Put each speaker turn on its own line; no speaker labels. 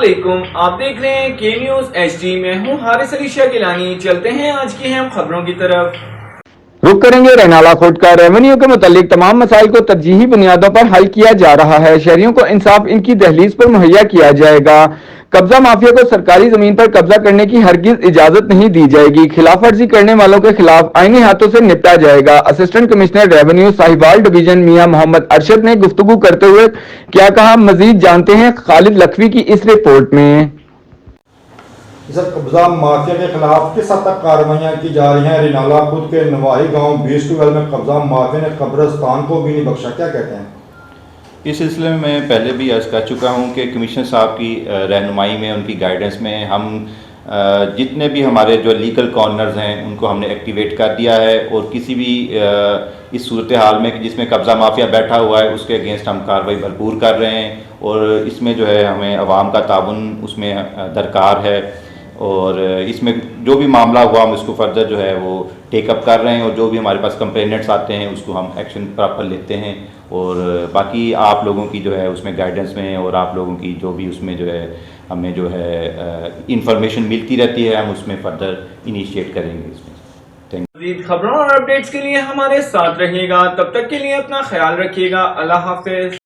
अस्सलामुअलैकुम, आप देख रहे हैं के न्यूज़ HD। मैं हूं हारिस अली शाह गिलानी। चलते हैं आज की अहम खबरों की तरफ।
रुक करेंगे रेनाला कोर्ट का। रेवेन्यू के मुतालिक तमाम मसाइल को तरजीही बुनियादों पर हल किया जा रहा है। शहरियों को इंसाफ इनकी दहलीज पर मुहैया किया जाएगा। कब्जा माफिया को सरकारी जमीन पर कब्जा करने की हरगिज इजाजत नहीं दी जाएगी। खिलाफ वर्जी करने वालों के खिलाफ आईनी हाथों से निपटा जाएगा। Assistant commissioner revenue Sahiwal division Mian Muhammad Arshad ने गुफ्तगू करते हुए क्या कहा, मजीद जानते हैं खालिद लखवी की इस रिपोर्ट में।
सर, कब्जा माफिया के खिलाफ किस हद तक कार्रवाइयाँ की जा रही हैं? रेनाला खुद के नवाही गांव 20 में कब्जा माफिया ने कब्रिस्तान को भी नहीं बख्शा, क्या कहते हैं?
इस सिलसिले में मैं पहले भी अर्ज़ कर चुका हूँ कि कमिश्नर साहब की रहनुमाई में, उनकी गाइडेंस में हम जितने भी हमारे जो लीगल कॉर्नर्स हैं उनको हमने एक्टिवेट कर दिया है, और किसी भी इस सूरत हाल में जिसमें कब्ज़ा माफिया बैठा हुआ है उसके अगेंस्ट हम कार्रवाई भरपूर कर रहे हैं। और इसमें जो है हमें अवाम का ताउन उसमें दरकार है, और इसमें जो भी मामला हुआ हम इसको फर्दर जो है वो टेकअप कर रहे हैं, और जो भी हमारे पास कंप्लेनेंट्स आते हैं उसको हम एक्शन प्रॉपर लेते हैं। और बाकी आप लोगों की जो है उसमें गाइडेंस में, और आप लोगों की जो भी उसमें जो है हमें जो है इंफॉर्मेशन मिलती रहती है, हम उसमें फर्दर इनिशिएट करेंगे इसमें। Thank you.
मज़ीद खबरों और अपडेट्स के लिए हमारे साथ रहिएगा। तब तक के लिए अपना ख्याल रखिएगा। अल्लाह हाफिज।